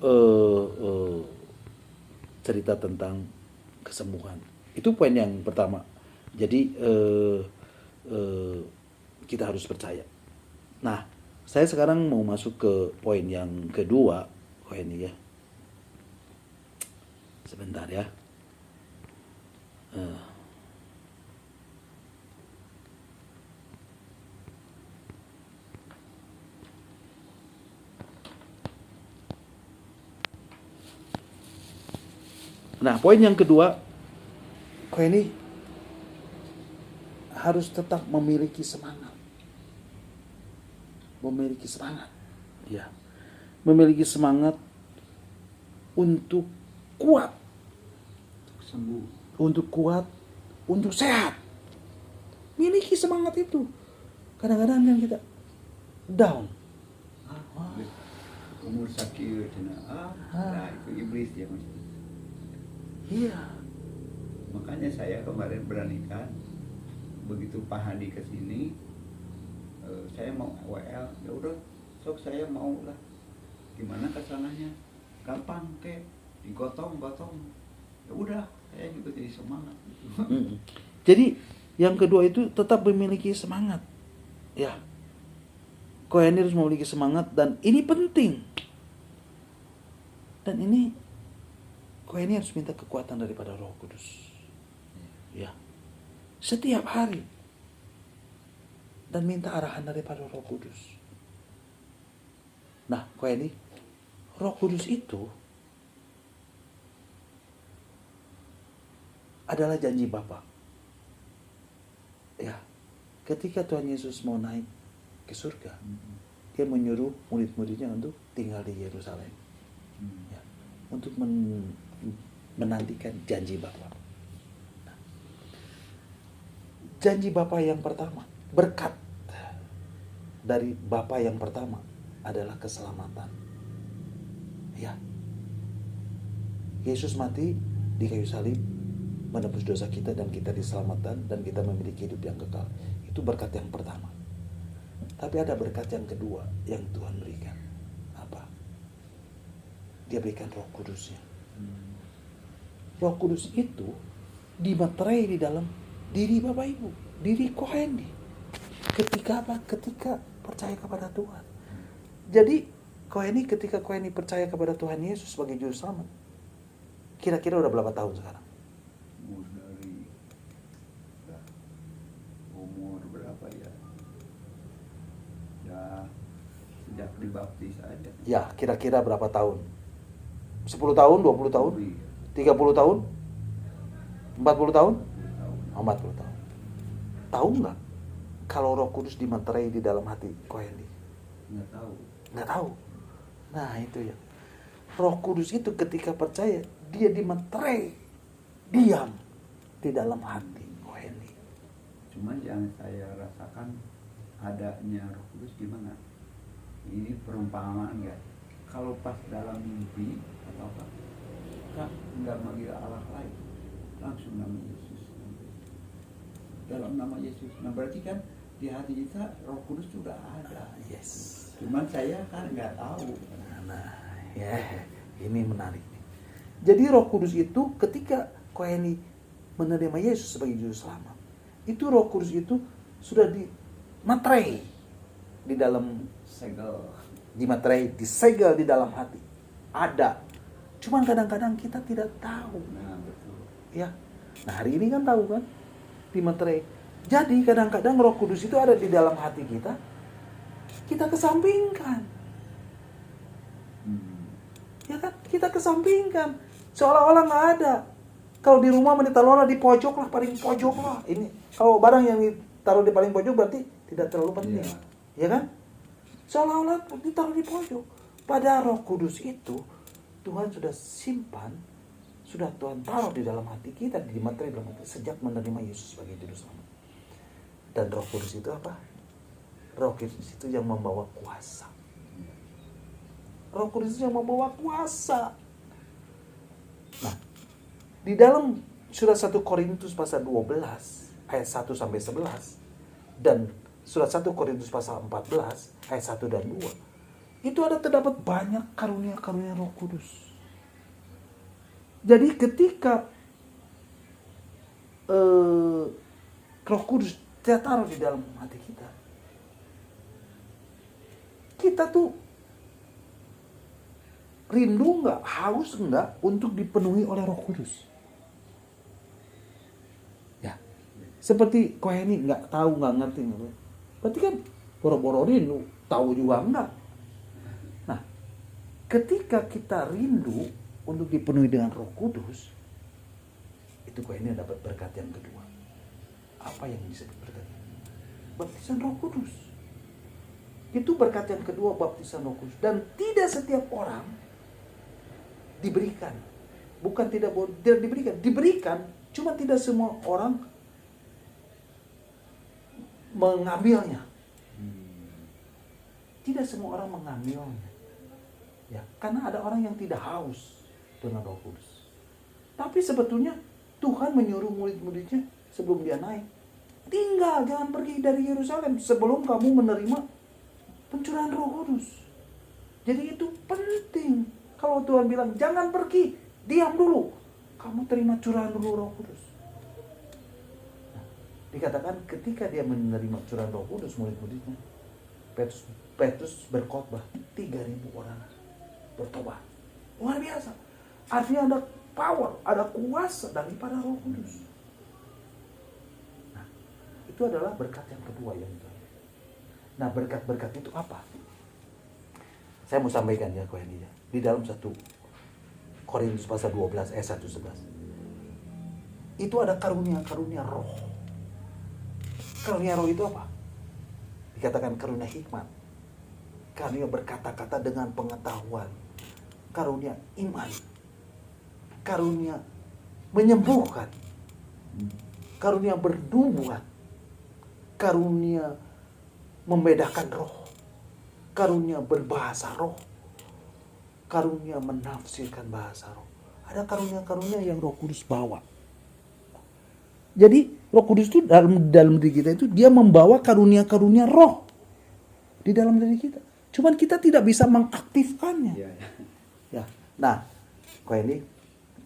cerita tentang kesembuhan. Itu poin yang pertama. Jadi kita harus percaya. Nah, saya sekarang mau masuk ke poin yang kedua. Poin ini ya. Sebentar ya. Nah, poin yang kedua, kau ini harus tetap memiliki semangat. Memiliki semangat. Ya. Memiliki semangat untuk kuat. Sembuh. Untuk kuat, untuk sehat. Miliki semangat itu. Kadang-kadang yang kita down. Umur sakit, nah itu iblis ya Mas. Iya. Makanya saya kemarin beranikan begitu Pak Hadi kesini, saya mau WL, ya udah, sok saya mau lah. Gimana kesananya? Gampang kek, digotong-gotong. Ya udah, saya juga jadi semangat. Jadi yang kedua itu tetap memiliki semangat. Ya. Kau ini harus memiliki semangat dan ini penting. Dan ini kau ini harus minta kekuatan daripada Roh Kudus. Ya. Setiap hari. Dan minta arahan daripada Roh Kudus. Nah, kau ini Roh Kudus itu adalah janji Bapa. Ya. Ketika Tuhan Yesus mau naik ke surga, dia menyuruh murid-muridnya untuk tinggal di Yerusalem. Ya. Untuk menantikan janji Bapa. Nah, janji Bapa yang pertama, berkat dari Bapa yang pertama adalah keselamatan. Ya. Yesus mati di kayu salib menebus dosa kita dan kita diselamatkan dan kita memiliki hidup yang kekal. Itu berkat yang pertama. Tapi ada berkat yang kedua yang Tuhan berikan. Apa? Dia berikan Roh Kudusnya. Roh Kudus itu dimeterai di dalam diri Bapak Ibu, diri Kohendi. Ketika apa? Ketika percaya kepada Tuhan. Jadi Kohendi ketika Kohendi percaya kepada Tuhan Yesus sebagai juru selamat, kira-kira udah berapa tahun sekarang? Umur berapa ya? Ya sejak dibaptis aja. Ya, kira-kira berapa tahun? 10 tahun, 20 tahun? 30 tahun? 40 tahun? 40 tahun. Tahu nggak kalau Roh Kudus dimeterai di dalam hati Kohendi? Nggak tahu. Nggak tahu. Nah itu ya. Roh Kudus itu ketika percaya, dia dimeterai, diam di dalam hati Kohendi. Cuman yang saya rasakan adanya Roh Kudus gimana? Ini perumpamaan ya. Kalau pas dalam mimpi atau apa, nggak manggil Allah lain, langsung nama Yesus. Dalam nama Yesus. Nah berarti kan di hati kita Roh Kudus sudah ada. Yes. Cuman saya kan nggak tahu. Nah, ya ini menarik. Jadi Roh Kudus itu ketika Kohendi menerima Yesus sebagai juru selamat, itu Roh Kudus itu sudah dimaterai di dalam Segel. dimaterai, disegel di dalam hati. Ada. Cuman kadang-kadang kita tidak tahu. Nah betul. Ya. Nah hari ini kan tahu kan? Dimaterai. Jadi kadang-kadang Roh Kudus itu ada di dalam hati kita. Kita kesampingkan. Ya kan? Kita kesampingkan. Seolah-olah nggak ada. Kalau di rumah menita lola di pojok lah, paling pojok lah. Ini kalau barang yang taruh di paling pojok berarti tidak terlalu penting. Iya. Ya kan? Seolah-olah ditaruh di pojok. Pada Roh Kudus itu Tuhan sudah simpan, sudah Tuhan taruh di dalam hati kita, di materi dalam hati sejak menerima Yesus sebagai juru selamat. Dan Roh Kudus itu apa? Roh Kudus itu yang membawa kuasa. Roh Kudus itu yang membawa kuasa. Nah, di dalam surat 1 Korintus pasal 12 ayat 1 sampai 11 dan surat 1 Korintus pasal 14 ayat 1 dan 2 itu ada terdapat banyak karunia-karunia Roh Kudus. Jadi ketika Roh Kudus taruh di dalam hati kita, kita tuh rindu nggak, haus nggak untuk dipenuhi oleh Roh Kudus. Ya, seperti Koeni nggak tahu, nggak ngerti, berarti kan boro-boro rindu, tahu juga enggak. Nah, ketika kita rindu untuk dipenuhi dengan Roh Kudus, itu Koeni dapat berkat yang kedua. Apa yang bisa diberkati? Baptisan Roh Kudus. Itu berkat yang kedua, baptisan Roh Kudus. Dan tidak setiap orang diberikan. Bukan tidak diberikan. Diberikan, cuma tidak semua orang mengambilnya. Tidak semua orang mengambilnya. Ya, karena ada orang yang tidak haus dengan Roh Kudus. Tapi sebetulnya Tuhan menyuruh murid-muridnya sebelum dia naik, tinggal, jangan pergi dari Yerusalem sebelum kamu menerima pencurahan Roh Kudus. Jadi itu penting. Kalau Tuhan bilang jangan pergi, diam dulu, kamu terima curahan dulu Roh Kudus. Nah, dikatakan ketika dia menerima curahan Roh Kudus, murid-muridnya, Petrus berkhotbah, 3.000 orang bertobat. Luar biasa. Artinya ada power, ada kuasa daripada Roh Kudus. Nah, itu adalah berkat yang kedua yang itu. Nah, berkat-berkat itu apa? Saya mau sampaikan ya Koeni ya. Di dalam 1 Korintus pasal 12 ayat 1-11. Itu ada karunia-karunia roh. Karunia roh itu apa? Dikatakan karunia hikmat. Karunia berkata-kata dengan pengetahuan. Karunia iman. Karunia menyembuhkan. Karunia bernubuat. Karunia membedakan roh. Karunia berbahasa roh. Karunia menafsirkan bahasa roh. Ada karunia-karunia yang Roh Kudus bawa. Jadi Roh Kudus itu dalam diri kita itu dia membawa karunia-karunia roh di dalam diri kita. Cuman kita tidak bisa mengaktifkannya. Ya. Nah, Koeni,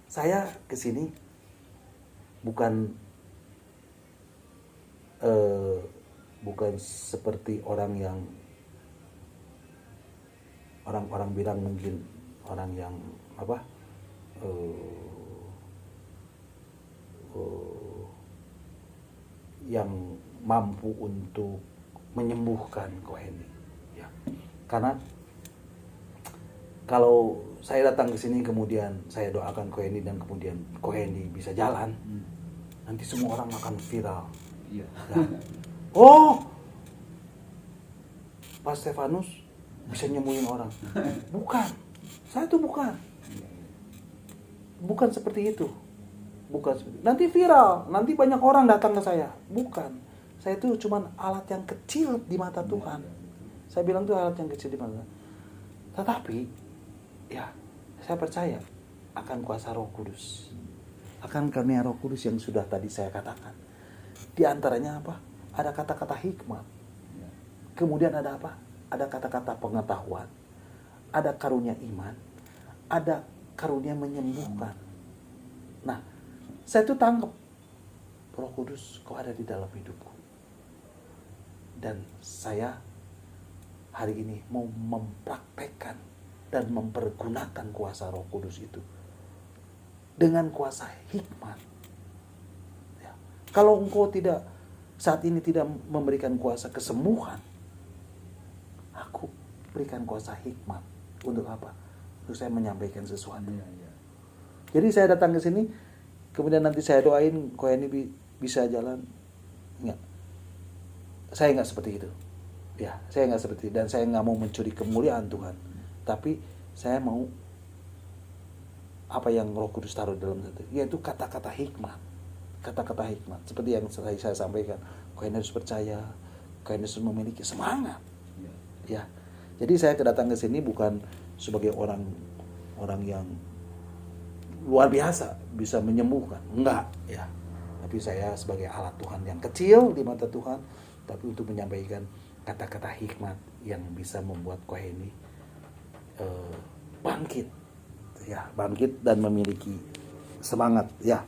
saya kesini bukan seperti orang yang orang bilang mungkin orang yang yang mampu untuk menyembuhkan Koeni. Ya. Karena kalau saya datang ke sini kemudian saya doakan Koeni dan kemudian Koeni bisa jalan, nanti semua orang akan viral. Iya. Nah, oh, Pak Stefanus bisa nyembuhin orang. Bukan. Saya tuh bukan seperti itu. Bukan seperti itu. Nanti viral, nanti banyak orang datang ke saya. Bukan. Saya itu cuma alat yang kecil di mata Tuhan. Saya bilang itu alat yang kecil di mata Tuhan. Tetapi ya, saya percaya akan kuasa Roh Kudus. Akan karunia Roh Kudus yang sudah tadi saya katakan. Di antaranya apa? Ada kata-kata hikmat. Kemudian ada apa? Ada kata-kata pengetahuan. Ada karunia iman. Ada karunia menyembuhkan. Nah, saya tuh tangkap Roh Kudus kok ada di dalam hidupku. Dan saya hari ini mau mempraktekkan dan mempergunakan kuasa Roh Kudus itu dengan kuasa hikmat. Ya. Kalau engkau saat ini tidak memberikan kuasa kesembuhan, aku berikan kuasa hikmat. Untuk apa? Untuk saya menyampaikan sesuatu. Jadi saya datang ke sini, kemudian nanti saya doain Koeni bisa jalan. Enggak. saya nggak seperti itu. Ya, saya nggak seperti itu. Dan saya nggak mau mencuri kemuliaan Tuhan. Tapi saya mau apa yang Roh Kudus taruh dalam itu, yaitu kata-kata hikmat. Kata-kata hikmat. Seperti yang saya sampaikan. Kalian harus percaya, kalian harus memiliki semangat. Ya. Jadi saya datang ke sini bukan sebagai orang yang luar biasa bisa menyembuhkan, enggak ya. Tapi saya sebagai alat Tuhan yang kecil di mata Tuhan, tapi untuk menyampaikan kata-kata hikmat yang bisa membuat kau ini bangkit, ya, bangkit dan memiliki semangat, ya.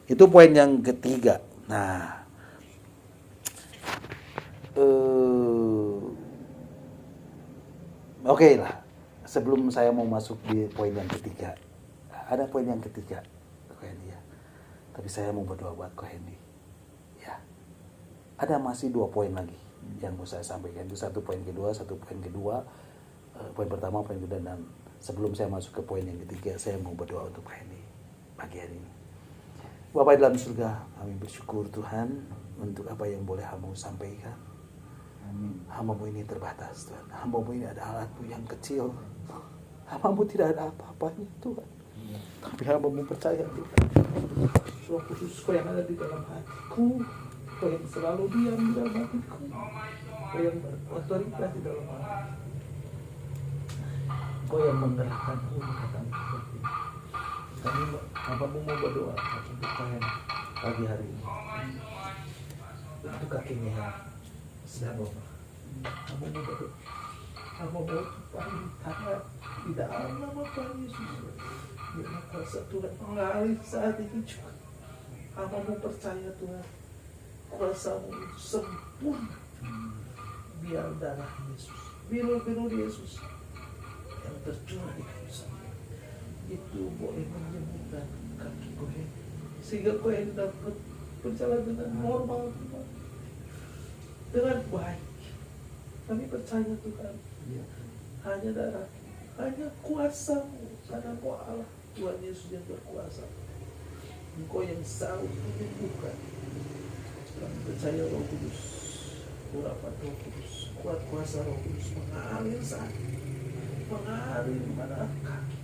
Itu poin yang ketiga. Nah, oke lah. Sebelum saya mau masuk di poin yang ketiga, ada poin yang ketiga, kau ini ya. Tapi saya mau berdoa buat kau ini, ya. Ada masih 2 poin lagi yang mau saya sampaikan. Itu satu poin kedua. Poin pertama, poin kedua, dan sebelum saya masuk ke poin yang ketiga, saya mau berdoa untuk kau ini pagi hari ini. Bapa di dalam surga, kami bersyukur Tuhan untuk apa yang boleh hamba sampaikan. Hamba-Mu ini terbatas Tuhan. Hamba-Mu ini ada alatmu yang kecil. Hamba-Mu tidak ada apa-apanya Tuhan. Tapi hamba-Mu percaya Tuhan. Roh Kudus Kau yang ada di dalam hatiku, Kau yang selalu diam di dalam hatiku, Kau yang berotoritas di dalam hatiku, Kau yang menggerakkanku katamu seperti ini. Kami hamba-Mu mau berdoa untuk kalian pagi hari ini. Untuk kakinya yang sedang lemah. Hamba mau berdoa. Hamba mau pagi tangan di dalam nama Tuhan Yesus. Biarlah kuasa Tuhan mengalir saat ini juga. Hamba mau percaya Tuhan, kuasa-Mu itu sempurna. Biar darah Yesus, biru-biru Yesus yang tercurah di kayu salib itu boleh menyembuhkan kaki kau sehingga kau yang dapat berjalan dengan normal Tuhan, dengan baik. Kami percaya Tuhan, hanya darah, hanya kuasa-Mu, karena Kau Allah Tuhan Yesus yang berkuasa. Engkau yang selalu menyembuhkan. Kami percaya Roh Kudus, urapan Roh Kudus, kuat kuasa Roh Kudus mengalir saat ini, mengalir di mana kaki,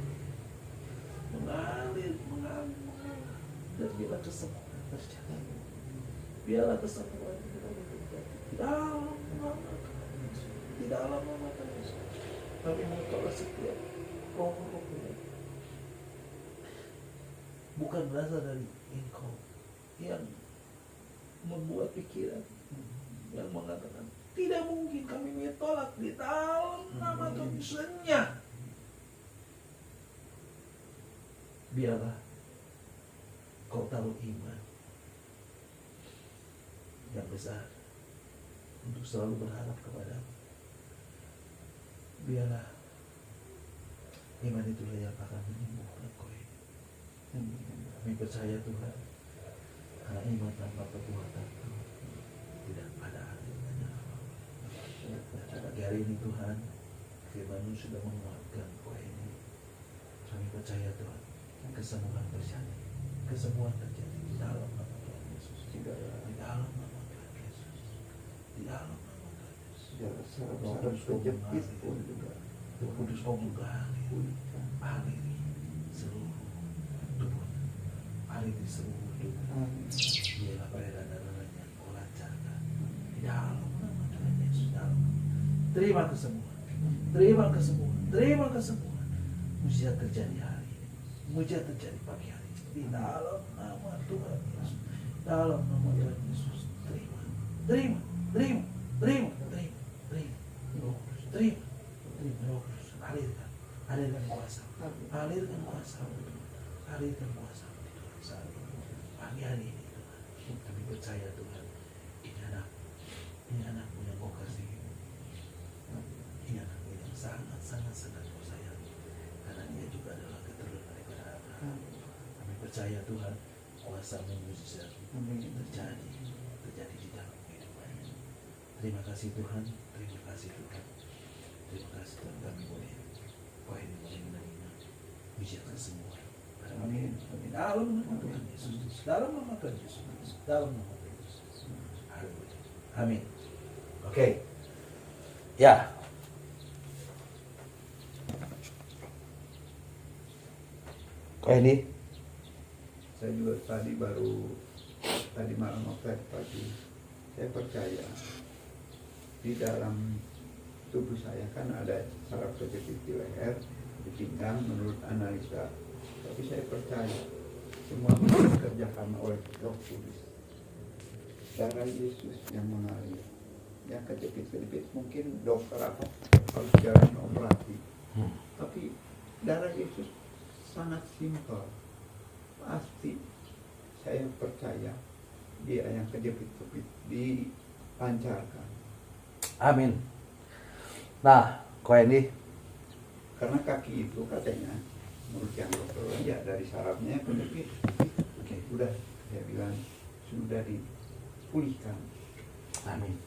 mengalir, dan biarlah kesembuhan terjadi. Biarlah kesembuhan terjadi di dalam nama Yesus, di dalam nama Yesus. Kami menolak setiap roh-roh bukan berasal dari Engkau yang membuat pikiran, yang mengatakan tidak mungkin, kami menolak di dalam nama Tuhan Yesusnya. Biarlah Kau taruh iman yang besar untuk selalu berharap kepada-Mu. Biarlah iman itulah yang akan menyembuhkan kau ini. Kami percaya Tuhan, karena iman tanpa perbuatan tidak ada artinya. Dan pagi hari ini Tuhan, firman-Mu sudah menguatkan kau ini. Kami percaya Tuhan, kesembuhan terjadi, kesembuhan terjadi di dalam nama Tuhan Yesus, di dalam nama Tuhan Yesus, di dalam nama Tuhan Yesus. Roh Kudus Kau mengalir, Roh Kudus Kau mengalir, aliri seluruh tubuh, aliri seluruh tubuh. Biarlah peredaran darahnya Kau lancarkan di dalam nama Tuhan Yesus. Terima kesembuhan, terima kesembuhan, terima kesembuhan. Mujizat terjadi hari ini, mujizat terjadi pagi hari ini, di dalam nama Tuhan Yesus, dalam nama Tuhan Yesus. Terima, terima, terima, terima, terima, terima, Roh Kudus, terima, terima, Roh Kudus, alirkan, alirkan kuasa, alirkan kuasa, alirkan kuasa di Tuhan saat ini, pagi hari ini Tuhan. Kami percaya Tuhan, ini anakmu yang Kau kasih, ini anakmu yang sangat Kau sayang, karena dia juga adalah keturunan daripada Abraham. Kami percaya Tuhan, kuasa-Mu mujizat terjadi di dalam kehidupan. Terima kasih Tuhan, terima kasih Tuhan, terima kasih Tuhan. Kami boleh menerima mujizat kesembuhan. Amin. Dalam nama Tuhan Yesus, dalam nama Tuhan Yesus, dalam nama Tuhan Yesus. Amin. Oke. Ya. Kok ini? Saya juga tadi malam pagi saya percaya di dalam tubuh saya kan ada saraf kejepit di leher, di pinggang menurut analisa. Tapi saya percaya semua dikerjakan oleh Roh Kudus. Darah Yesus yang mengalir. Yang kejepit-kejepit mungkin dokter apa harus jalan operasi. Tapi darah Yesus sangat simpel. Pasti saya percaya dia yang kejepit-kejepit dipancarkan. Amin. Nah, kok ini? Karena kaki itu katanya menurut yang dokter ya dari sarafnya yang kejepit. Oke, udah saya bilang sudah dipulihkan. Amin.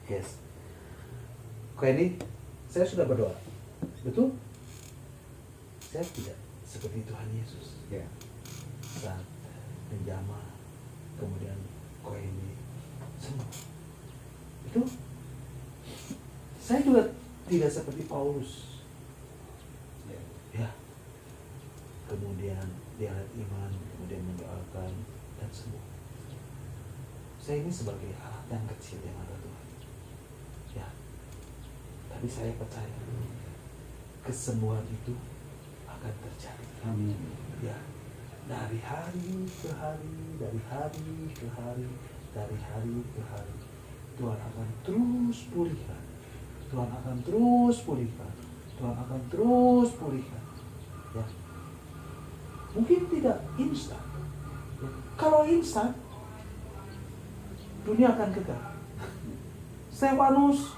Yes. Kok ini? Saya sudah berdoa. Betul? Saya tidak seperti Tuhan Yesus. Ya. Saat menjamah, kemudian kok ini semua. Itu saya juga tidak seperti Paulus. Ya. Ya. Kemudian dia lihat iman, kemudian mendoakan dan sembuh. Saya ini sebagai alat yang kecil yang ada Tuhan. Ya. Tapi saya percaya kesembuhan itu akan terjadi. Amin. Ya. Dari hari ke hari, dari hari ke hari, dari hari ke hari, Tuhan akan terus pulihkan. Tuhan akan terus pulihkan. Tuhan akan terus pulihkan. Ya. Mungkin tidak instan. Ya. Kalau instan, dunia akan kekal. Stefanus,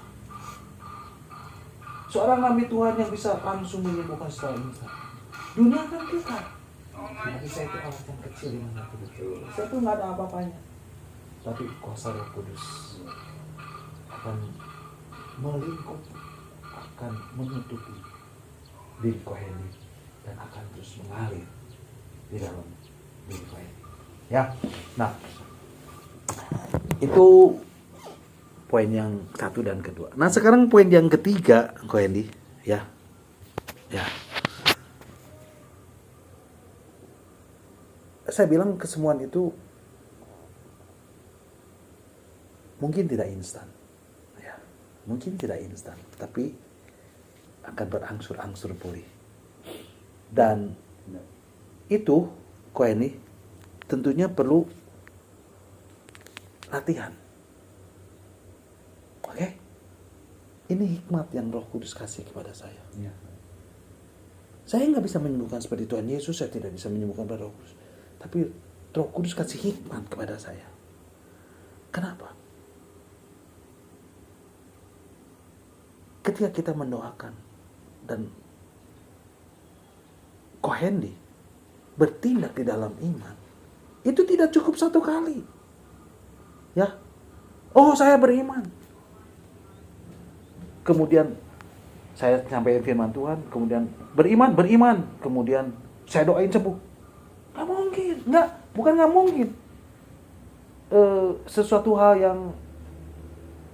seorang nabi Tuhan yang bisa langsung menyembuhkan secara instan. Dunia akan kekal. Tapi saya itu alat yang kecil yang ada betul. Saya itu nggak ada apa-apanya. Tapi kuasa Roh Kudus akan melingkup, akan menutupi diri Koheni dan akan terus mengalir di dalam diri Koheni. Ya, nah itu poin yang satu dan kedua. Nah sekarang poin yang ketiga, Koheni, ya. Saya bilang kesemuan itu mungkin tidak instan, ya, mungkin tidak instan, tapi akan berangsur-angsur pulih. Dan itu, Koheni, tentunya perlu latihan. Oke? Ini hikmat yang Roh Kudus kasih kepada saya. Ya. Saya nggak bisa menyembuhkan seperti Tuhan Yesus, saya tidak bisa menyembuhkan pada Roh Kudus. Tapi Roh Kudus kasih hikmat kepada saya. Kenapa? Ketika kita mendoakan dan Koheni bertindak di dalam iman, itu tidak cukup satu kali. Ya. Oh, saya beriman. Kemudian saya sampaikan firman Tuhan, kemudian beriman, kemudian saya doain sembuh. Nggak mungkin, bukan nggak mungkin. Sesuatu hal yang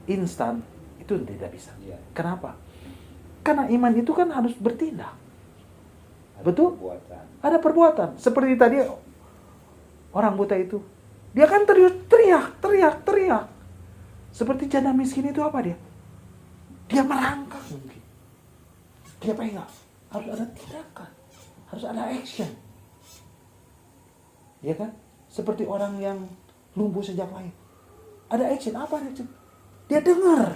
instan itu tidak bisa. Ya. Kenapa? Karena iman itu kan harus bertindak. Ada Betul? perbuatan. Ada perbuatan. Seperti tadi orang buta itu, dia kan teriak. Seperti janda miskin itu apa dia? Dia merangkak mungkin. Dia pegang. Harus ada tindakan. Harus ada action. Ya kan? Seperti orang yang lumpuh sejak lahir. Ada action. Apa action? Dia dengar.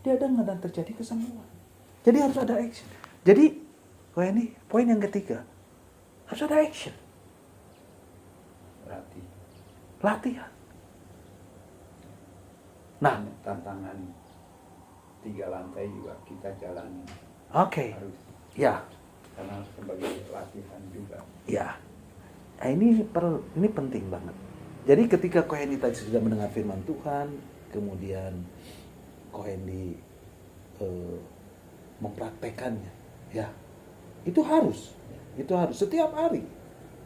Dia dengar dan terjadi kesembuhan. Jadi harus ada action. Jadi, ini poin yang ketiga. Harus ada action. Latihan. Nah, tantangan 3 lantai juga kita jalani. Oke. Harus. Ya. Karena sebagai latihan juga. Ya. Nah, ini penting banget. Jadi ketika Koheni tadi sudah mendengar firman Tuhan, kemudian Koheni mempraktekannya, ya, itu harus setiap hari.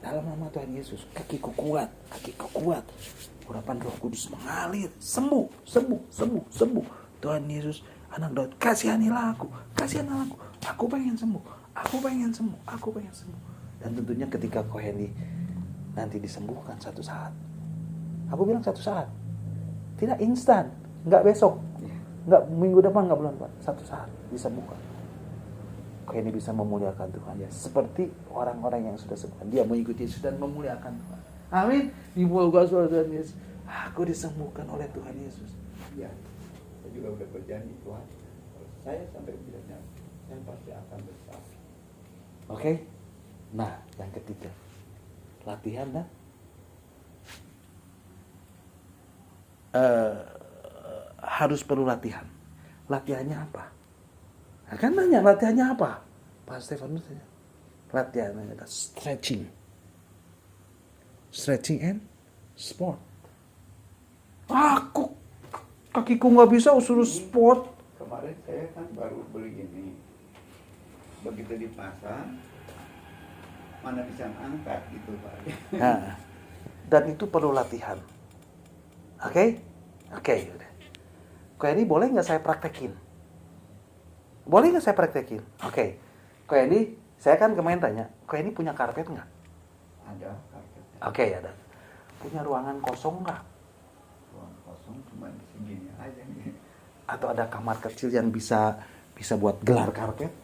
dalam nama Tuhan Yesus, kakiku kuat. Urapan Roh Kudus mengalir, sembuh. Tuhan Yesus, anak Daud, kasihanilah aku. Aku pengen sembuh. Dan tentunya ketika Ko Hendy nanti disembuhkan satu saat. Aku bilang satu saat. Tidak instan, enggak besok. Enggak minggu depan, enggak bulan depan. Satu saat disembuhkan. Ko Hendy bisa memuliakan Tuhan. Ya, seperti orang-orang yang sudah sembuh. Dia mengikuti Yesus dan memuliakan Tuhan. Amin. Dimuliakan oleh Tuhan Yesus. Aku disembuhkan oleh Tuhan Yesus. Ya, saya juga udah berjanji Tuhan. Kalau saya sampai bilangnya, saya pasti akan bersaksi. Oke. Nah, yang ketiga, latihan dan harus perlu latihan. Latihannya apa? Nah, kan nanya latihannya apa? Pak Stefanus tanya. Latihannya adalah stretching and sport. Aku kakiku nggak bisa suruh sport. Kemarin saya kan baru beli ini. Begitu dipasang, mana bisa angkat gitu Pak. Nah, dan itu perlu latihan. Oke? Udah. Ko Hendy boleh nggak saya praktekin? Oke. Ko Hendy, saya kan kemarin tanya, Ko Hendy punya karpet nggak? Ada karpetnya. Oke, ada. Punya ruangan kosong nggak? Ruang kosong cuma segini aja nih. Atau ada kamar kecil yang bisa buat gelar karpet?